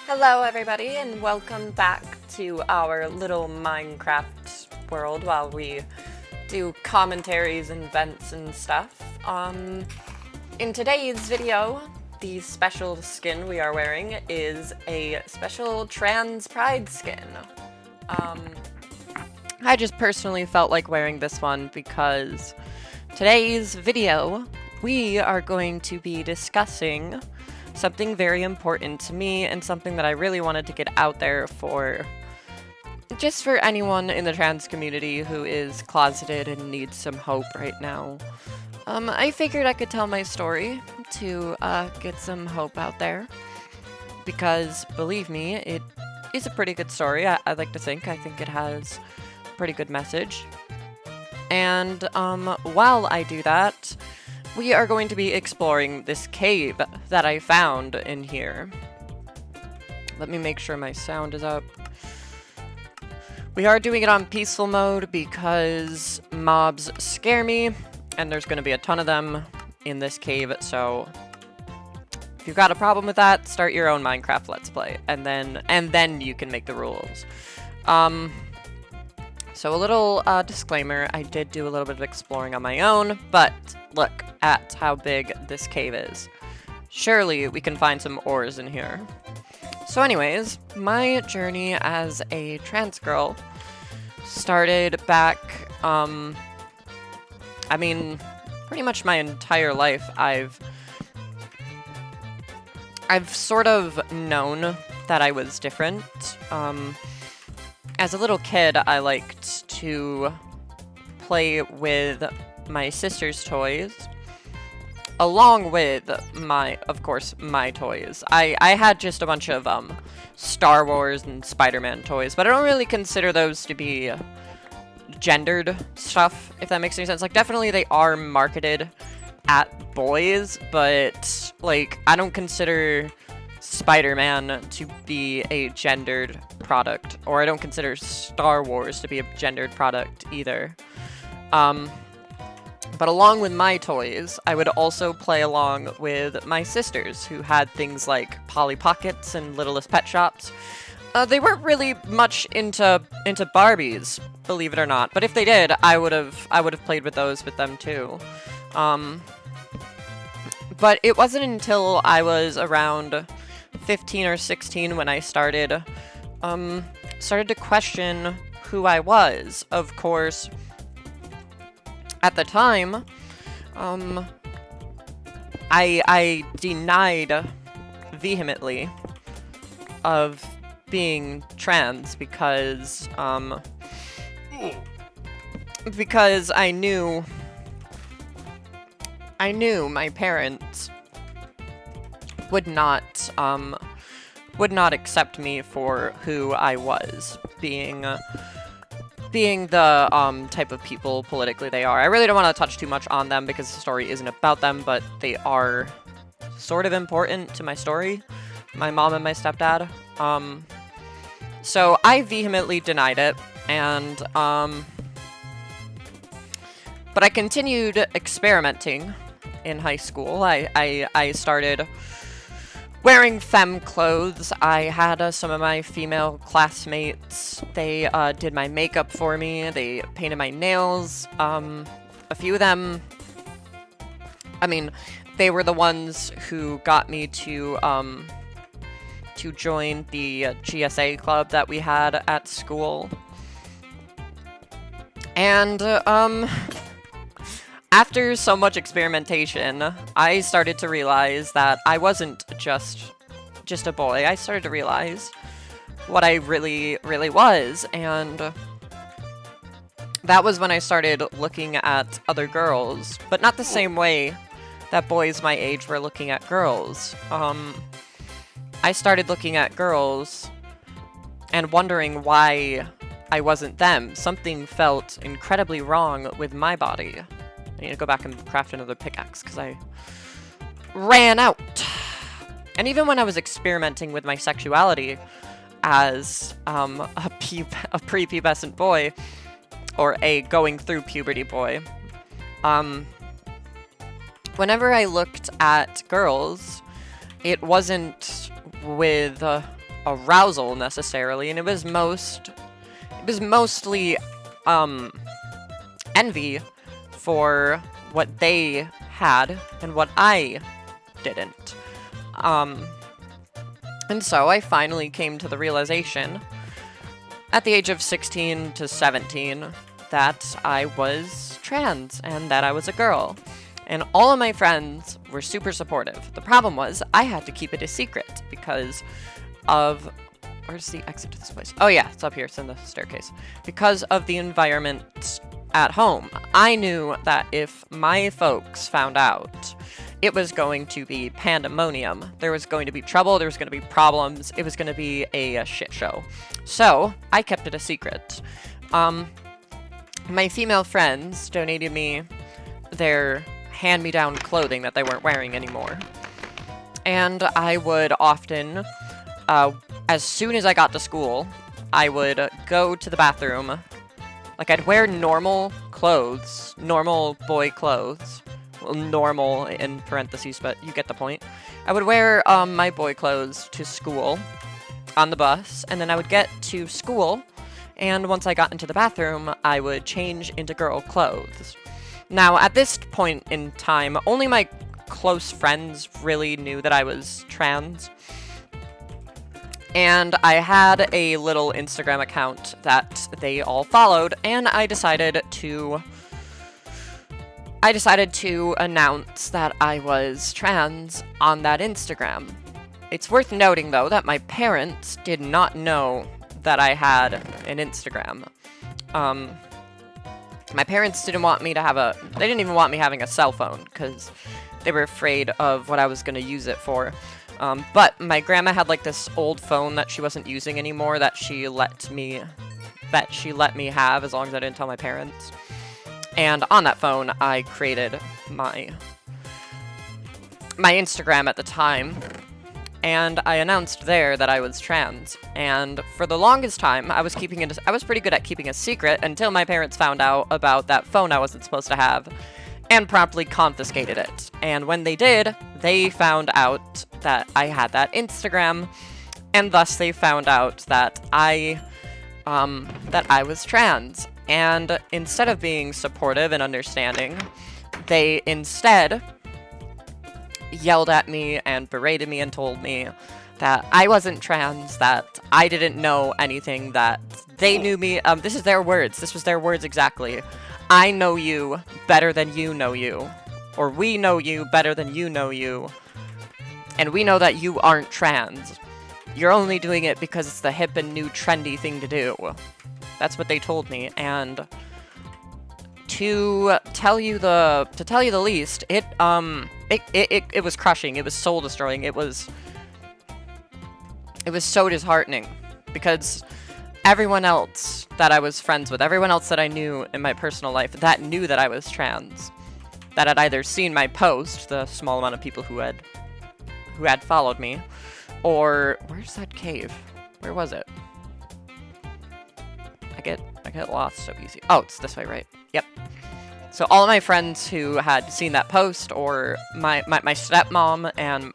Hello everybody and welcome back to our little Minecraft world while we do commentaries and vents and stuff. In today's video, the special skin we are wearing is a special trans pride skin. I just personally felt like wearing this one because today's video we are going to be discussing something very important to me and something that I really wanted to get out there for just for anyone in the trans community who is closeted and needs some hope right now. I figured I could tell my story to get some hope out there because, believe me, it is a pretty good story. I like to think. I think it has a pretty good message. And while I do that, we are going to be exploring this cave that I found in here. Let me make sure my sound is up. We are doing it on peaceful mode because mobs scare me, and there's going to be a ton of them in this cave, so if you've got a problem with that, start your own Minecraft Let's Play, and then you can make the rules. So a little disclaimer, I did do a little bit of exploring on my own, but look at how big this cave is. Surely we can find some ores in here. So anyways, my journey as a trans girl started back, I mean, pretty much my entire life I've sort of known that I was different. As a little kid, I liked to play with my sister's toys, along with of course, my toys. I had just a bunch of Star Wars and Spider-Man toys, but I don't really consider those to be gendered stuff, if that makes any sense. Like, definitely they are marketed at boys, but, like, I don't consider Spider-Man to be a gendered product, or I don't consider Star Wars to be a gendered product either. But along with my toys, I would also play along with my sisters, who had things like Polly Pockets and Littlest Pet Shops. They weren't really much into Barbies, believe it or not, but if they did, I would have played with those with them too. But it wasn't until I was around 15 or 16 when I started to question who I was. Of course, at the time, I denied vehemently of being trans because I knew my parents would not accept me for who I was, being the type of people politically they are. I really don't want to touch too much on them because the story isn't about them, but they are sort of important to my story, my mom and my stepdad. So I vehemently denied it, and but I continued experimenting in high school. I started wearing femme clothes. I had some of my female classmates. They did my makeup for me. They painted my nails. A few of them, I mean, they were the ones who got me to join the GSA club that we had at school. And after so much experimentation, I started to realize that I wasn't just a boy. I started to realize what I really, really was, and that was when I started looking at other girls, but not the same way that boys my age were looking at girls. I started looking at girls and wondering why I wasn't them. Something felt incredibly wrong with my body. I need to go back and craft another pickaxe because I ran out. And even when I was experimenting with my sexuality as a prepubescent boy, or a going through puberty boy, whenever I looked at girls, it wasn't with arousal necessarily, and it was mostly envy for what they had and what I didn't. And so I finally came to the realization at the age of 16 to 17 that I was trans and that I was a girl. And all of my friends were super supportive. The problem was I had to keep it a secret because of... Where's the exit to this place? Oh yeah, it's up here. It's in the staircase. Because of the environment at home. I knew that if my folks found out, it was going to be pandemonium. There was going to be trouble. There was going to be problems. It was going to be a shit show. So I kept it a secret. My female friends donated me their hand-me-down clothing that they weren't wearing anymore. And I would often, as soon as I got to school, I would go to the bathroom. Like, I'd wear normal clothes, normal boy clothes. Well, normal in parentheses, but you get the point. I would wear my boy clothes to school on the bus, and then I would get to school, and once I got into the bathroom, I would change into girl clothes. Now, at this point in time, only my close friends really knew that I was trans. And I had a little Instagram account that they all followed, and I decided to announce that I was trans on that Instagram. It's worth noting, though, that my parents did not know that I had an Instagram. My parents didn't want me to they didn't even want me having a cell phone, because they were afraid of what I was going to use it for. But my grandma had like this old phone that she wasn't using anymore that she let me have as long as I didn't tell my parents. And on that phone, I created my Instagram at the time, and I announced there that I was trans. And for the longest time, I was pretty good at keeping a secret until my parents found out about that phone I wasn't supposed to have and promptly confiscated it. And when they did, they found out that I had that Instagram, and thus they found out that I was trans. And instead of being supportive and understanding, they instead yelled at me and berated me and told me that I wasn't trans, that I didn't know anything, that they knew me. This is their words. This was their words exactly. I know you better than you know you. Or we know you better than you know you. And we know that you aren't trans. You're only doing it because it's the hip and new trendy thing to do. That's what they told me. And to tell you the least, it was crushing. It was soul destroying. It was so disheartening, because everyone else that I was friends with, everyone else that I knew in my personal life that knew that I was trans, that had either seen my post, the small amount of people who had followed me, or where's that cave? Where was it? I get lost so easy. Oh, it's this way, right? Yep. So all of my friends who had seen that post, or my stepmom and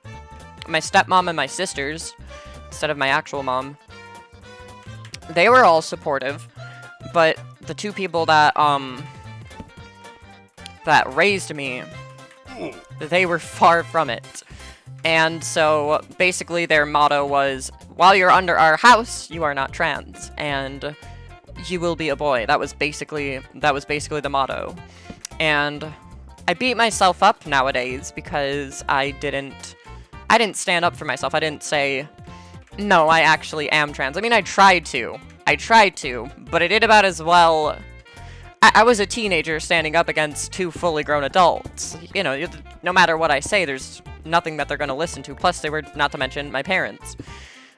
my sisters, instead of my actual mom, they were all supportive, but the two people that raised me, they were far from it. And so basically their motto was, while you're under our house, you are not trans, and you will be a boy. That was basically the motto. And I beat myself up nowadays because I didn't stand up for myself. I didn't say, no, I actually am trans. I mean, I tried to, but I did about as well. I was a teenager standing up against two fully grown adults. You know, no matter what I say, there's nothing that they're going to listen to. Plus, they were, not to mention, my parents.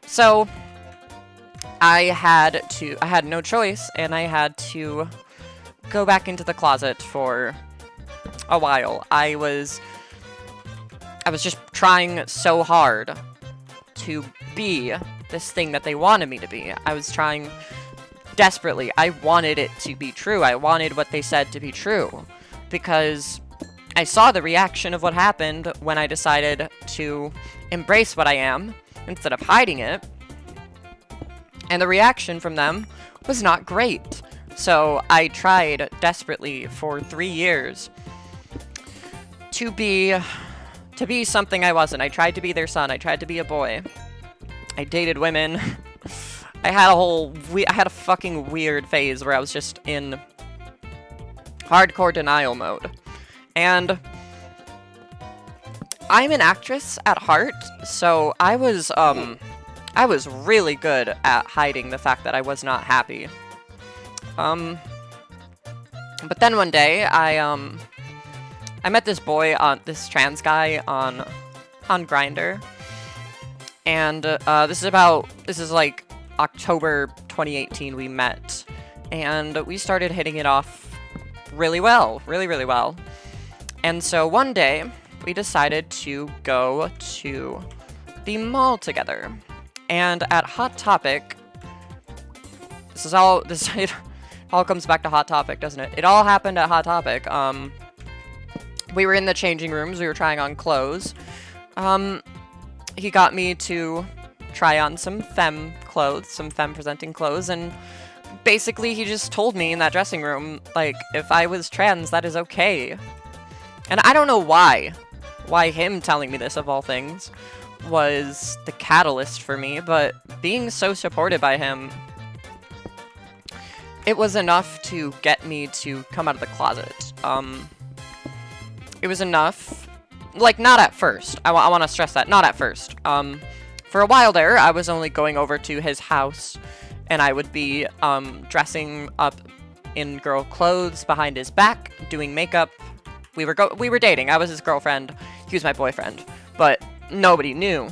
So I had no choice, and I had to go back into the closet for a while. I was just trying so hard to be this thing that they wanted me to be. I was trying desperately. I wanted it to be true. I wanted what they said to be true, because I saw the reaction of what happened when I decided to embrace what I am instead of hiding it. And the reaction from them was not great. So I tried desperately for 3 years to be something I wasn't. I tried to be their son. I tried to be a boy. I dated women. I had a fucking weird phase where I was just in hardcore denial mode. And I'm an actress at heart, so I was really good at hiding the fact that I was not happy. But then one day, I met this boy, this trans guy on Grindr, and this is like October 2018 we met, and we started hitting it off really well, really well. And so one day, we decided to go to the mall together. And at Hot Topic, it all comes back to Hot Topic, doesn't it? It all happened at Hot Topic. We were in the changing rooms, we were trying on clothes. He got me to try on some femme clothes, some femme-presenting clothes, and basically he just told me in that dressing room, like, if I was trans, that is okay. And I don't know why him telling me this, of all things, was the catalyst for me, but being so supported by him, it was enough to get me to come out of the closet. It was enough, like, not at first. I want to stress that, not at first. For a while there, I was only going over to his house, and I would be dressing up in girl clothes behind his back, doing makeup. We were dating. I was his girlfriend. He was my boyfriend. But nobody knew,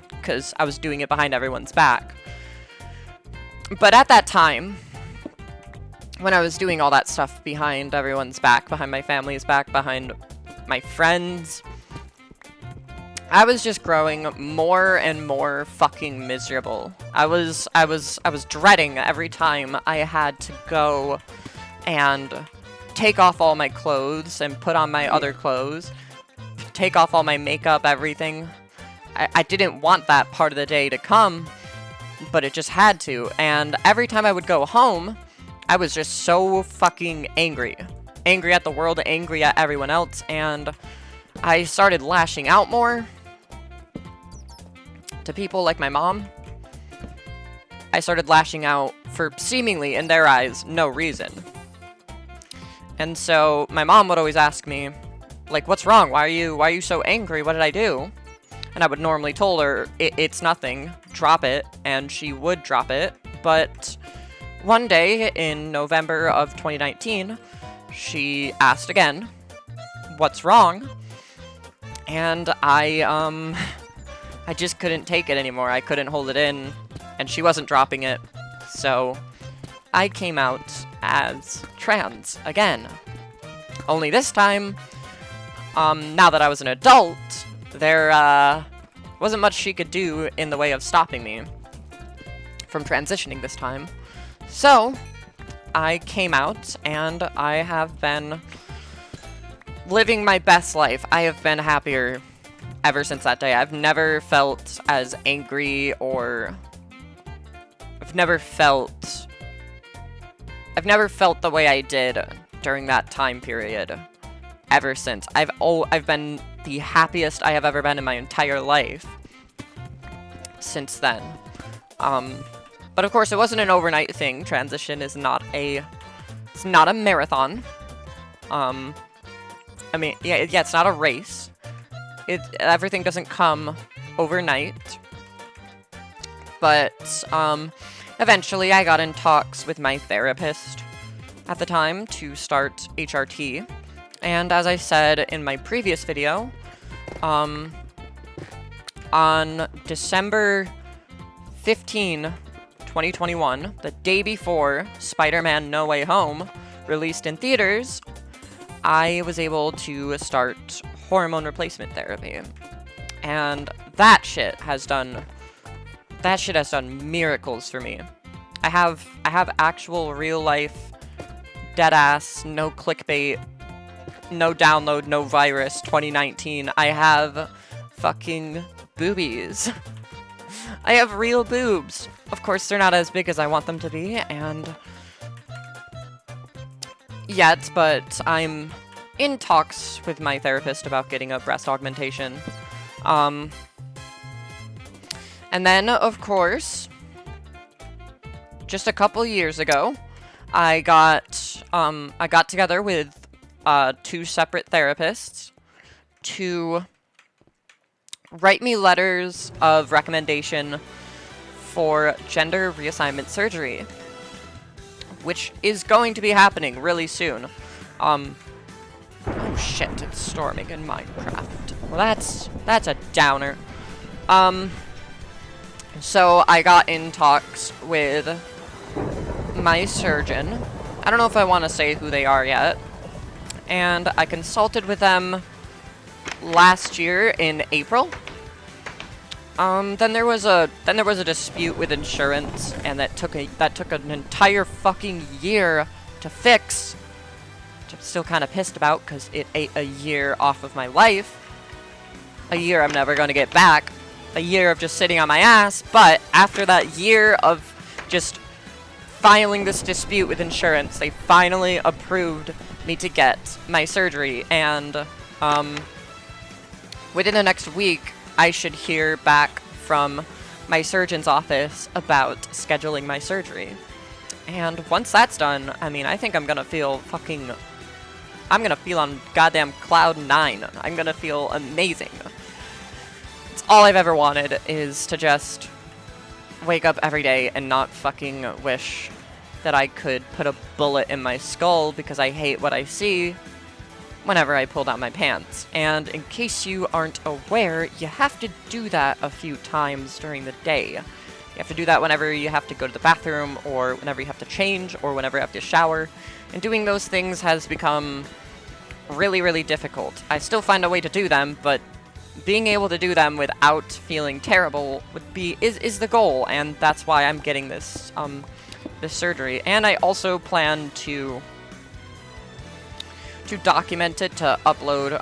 because I was doing it behind everyone's back. But at that time, when I was doing all that stuff behind everyone's back, behind my family's back, behind my friends, I was just growing more and more fucking miserable. I was dreading every time I had to go and take off all my clothes and put on my other clothes, take off all my makeup, everything. I didn't want that part of the day to come, but it just had to. And every time I would go home, I was just so fucking angry. Angry at the world, angry at everyone else, and I started lashing out more to people like my mom. I started lashing out for seemingly, in their eyes, no reason. And so my mom would always ask me, like, what's wrong? Why are you so angry? What did I do? And I would normally tell her, it's nothing, drop it, and she would drop it. But one day in November of 2019, she asked again, what's wrong? And I just couldn't take it anymore. I couldn't hold it in, and she wasn't dropping it. So I came out as trans again. Only this time, now that I was an adult, there wasn't much she could do in the way of stopping me from transitioning this time. So I came out, and I have been living my best life. I have been happier ever since that day. I've never felt as angry, or I've never felt the way I did during that time period ever since. I've been the happiest I have ever been in my entire life since then. But of course, it wasn't an overnight thing. Transition is not a marathon. I mean, yeah, it's not a race. Everything doesn't come overnight. But eventually, I got in talks with my therapist at the time to start HRT. And as I said in my previous video, on December 15, 2021, the day before Spider-Man No Way Home released in theaters, I was able to start hormone replacement therapy. And that shit has done miracles for me. I have actual real life, dead ass, no clickbait, no download, no virus, 2019. I have fucking boobies. I have real boobs. Of course, they're not as big as I want them to be, and yet, but I'm in talks with my therapist about getting a breast augmentation. And then, of course, just a couple years ago, I got together with 2 separate therapists to write me letters of recommendation for gender reassignment surgery, which is going to be happening really soon. Oh shit, it's storming in Minecraft. Well, that's a downer. So I got in talks with my surgeon. I don't know if I want to say who they are yet. And I consulted with them last year in April. Then there was a dispute with insurance, and that took an entire fucking year to fix. Which I'm still kind of pissed about because it ate a year off of my life. A year I'm never going to get back. A year of just sitting on my ass. But after that year of just filing this dispute with insurance, they finally approved me to get my surgery, and within the next week I should hear back from my surgeon's office about scheduling my surgery. And once that's done, I mean, I think I'm gonna feel on goddamn cloud 9. I'm gonna feel amazing. It's all I've ever wanted, is to just wake up every day and not fucking wish that I could put a bullet in my skull because I hate what I see whenever I pull down my pants. And in case you aren't aware, you have to do that a few times during the day. You have to do that whenever you have to go to the bathroom, or whenever you have to change, or whenever you have to shower. And doing those things has become really, really difficult. I still find a way to do them, but being able to do them without feeling terrible is the goal, and that's why I'm getting this this surgery. And I also plan to document it, to upload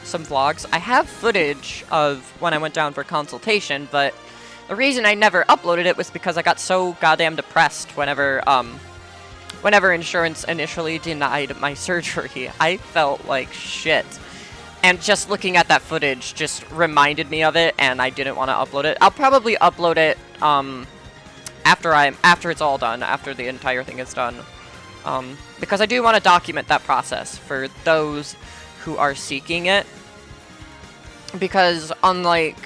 some vlogs. I have footage of when I went down for consultation, but the reason I never uploaded it was because I got so goddamn depressed whenever insurance initially denied my surgery. I felt like shit. And just looking at that footage just reminded me of it, and I didn't want to upload it. I'll probably upload it after it's all done, after the entire thing is done. Because I do want to document that process for those who are seeking it. Because unlike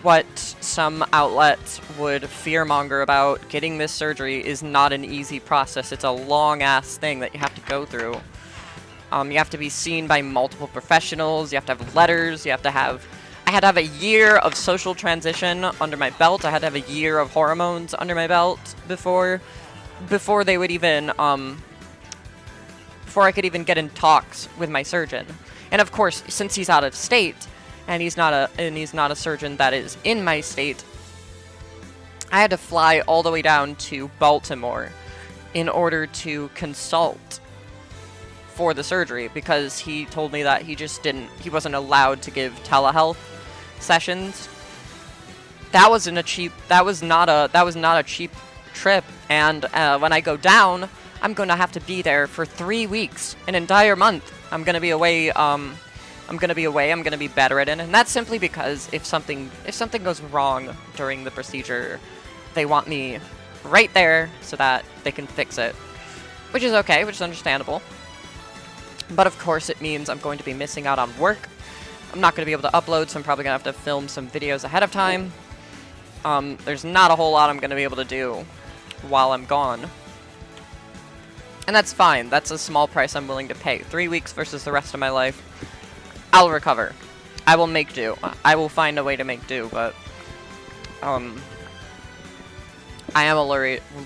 what some outlets would fearmonger about, getting this surgery is not an easy process. It's a long-ass thing that you have to go through. You have to be seen by multiple professionals, you have to have letters, I had to have a year of social transition under my belt, I had to have a year of hormones under my belt before they would even, before I could even get in talks with my surgeon. And of course, since he's out of state, and he's not a surgeon that is in my state, I had to fly all the way down to Baltimore in order to consult for the surgery, because he told me that he wasn't allowed to give telehealth sessions. That was not a cheap trip, and when I go down, I'm going to have to be there for 3 weeks, an entire month. I'm going to be away, I'm going to be bedridden, and that's simply because if something goes wrong during the procedure, they want me right there so that they can fix it, which is okay, which is understandable. But of course it means I'm going to be missing out on work. I'm not going to be able to upload, so I'm probably going to have to film some videos ahead of time. There's not a whole lot I'm going to be able to do while I'm gone. And that's fine. That's a small price I'm willing to pay. 3 weeks versus the rest of my life. I'll recover. I will make do. I will find a way to make do, but I am a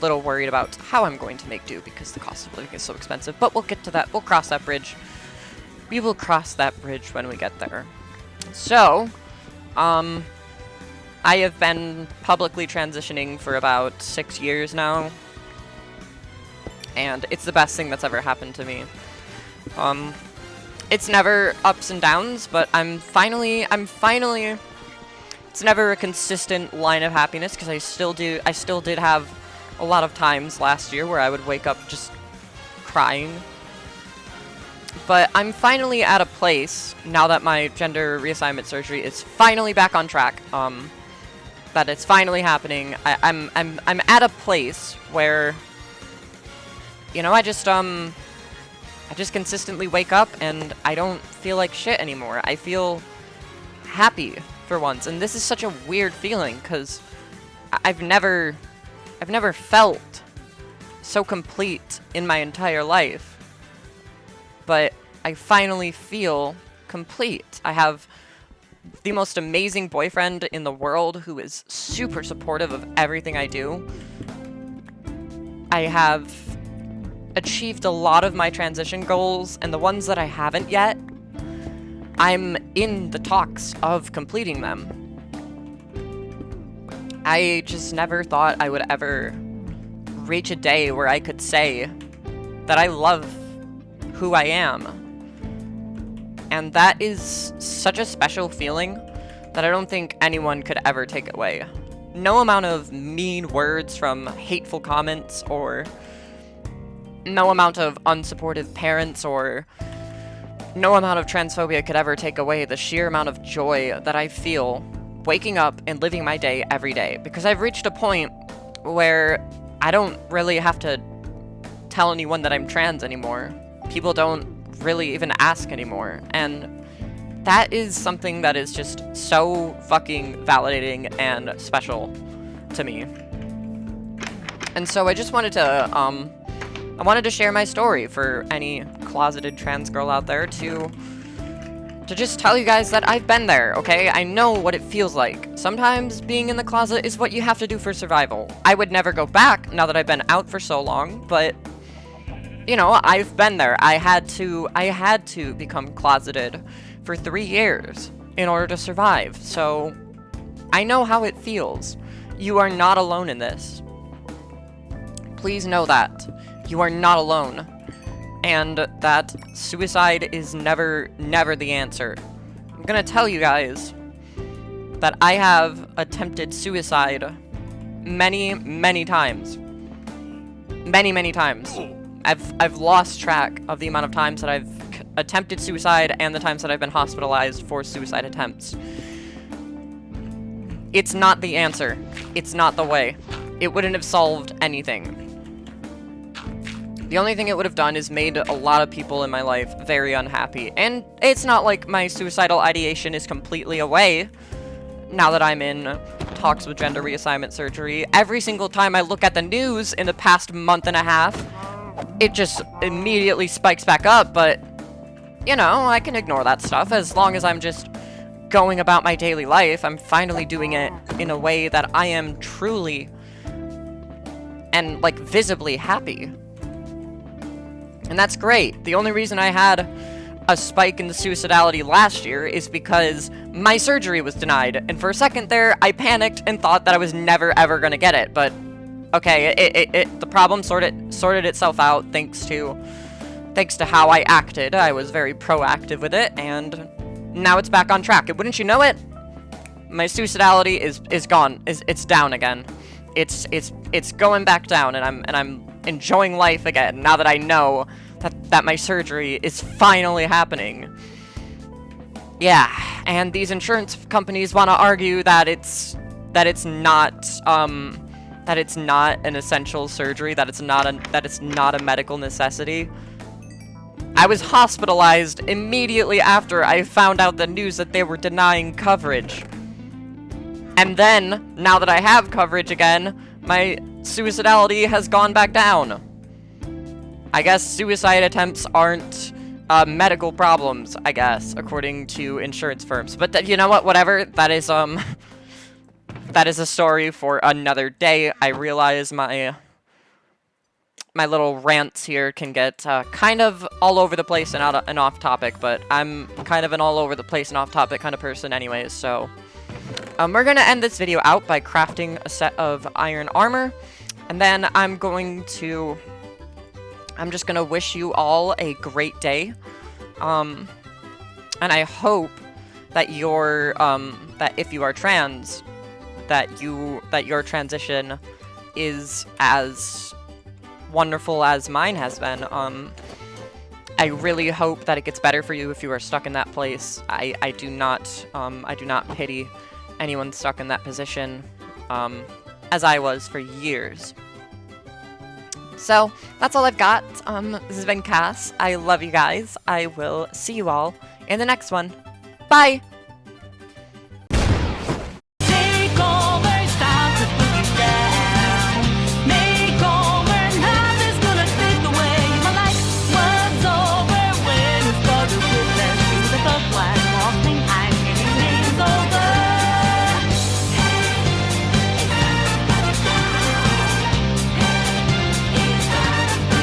little worried about how I'm going to make do because the cost of living is so expensive. But we'll get to that. We'll cross that bridge. We will cross that bridge when we get there. So, I have been publicly transitioning for about 6 years now. And it's the best thing that's ever happened to me. It's never ups and downs, but I'm finally It's never a consistent line of happiness, because I still did have a lot of times last year where I would wake up just crying. But I'm finally at a place, now that my gender reassignment surgery is finally back on track, that it's finally happening. I'm at a place where, you know, I just consistently wake up and I don't feel like shit anymore. I feel happy for once, and this is such a weird feeling, because I've never felt so complete in my entire life. But I finally feel complete. I have the most amazing boyfriend in the world who is super supportive of everything I do. I have achieved a lot of my transition goals, and the ones that I haven't yet, I'm in the talks of completing them. I just never thought I would ever reach a day where I could say that I love who I am. And that is such a special feeling that I don't think anyone could ever take away. No amount of mean words from hateful comments, or no amount of unsupportive parents, or no amount of transphobia could ever take away the sheer amount of joy that I feel waking up and living my day every day. Because I've reached a point where I don't really have to tell anyone that I'm trans anymore. People don't really even ask anymore. And that is something that is just so fucking validating and special to me. And so I just wanted to, I wanted to share my story for any closeted trans girl out there to just tell you guys that I've been there, okay? I know what it feels like. Sometimes being in the closet is what you have to do for survival. I would never go back now that I've been out for so long, but you know, I've been there. I had to become closeted for 3 years in order to survive. So I know how it feels. You are not alone in this. Please know that. You are not alone. And that suicide is never the answer. I'm gonna tell you guys that I have attempted suicide many times. Many times. I've lost track of the amount of times that I've attempted suicide and the times that I've been hospitalized for suicide attempts. It's not the answer. It's not the way. It wouldn't have solved anything. The only thing it would have done is made a lot of people in my life very unhappy. And it's not like my suicidal ideation is completely away now that I'm in talks with gender reassignment surgery. Every single time I look at the news in the past month and a half, it just immediately spikes back up, but, you know, I can ignore that stuff as long as I'm just going about my daily life. I'm finally doing it in a way that I am truly and, like, visibly happy. And that's great. The only reason I had a spike in the suicidality last year is because my surgery was denied, and for a second there, I panicked and thought that I was never ever gonna get it, but okay, the problem sorted itself out thanks to how I acted. I was very proactive with it, and now it's back on track. And wouldn't you know it, my suicidality is gone. It's down again. It's going back down, and I'm enjoying life again now that I know that my surgery is finally happening. Yeah, and these insurance companies want to argue that it's not an essential surgery, that it's not a medical necessity. I was hospitalized immediately after I found out the news that they were denying coverage. And then, now that I have coverage again, my suicidality has gone back down. I guess suicide attempts aren't medical problems, I guess, according to insurance firms. But you know what? Whatever. That is a story for another day. I realize my little rants here can get kind of all over the place and off topic, but I'm kind of an all over the place and off topic kind of person anyways, so we're gonna end this video out by crafting a set of iron armor, and then I'm just gonna wish you all a great day, and I hope that that if you are trans, that your transition is as wonderful as mine has been. I really hope that it gets better for you if you are stuck in that place. I do not pity anyone stuck in that position, as I was for years. So that's all I've got. This has been Cass. I love you guys. I will see you all in the next one. Bye!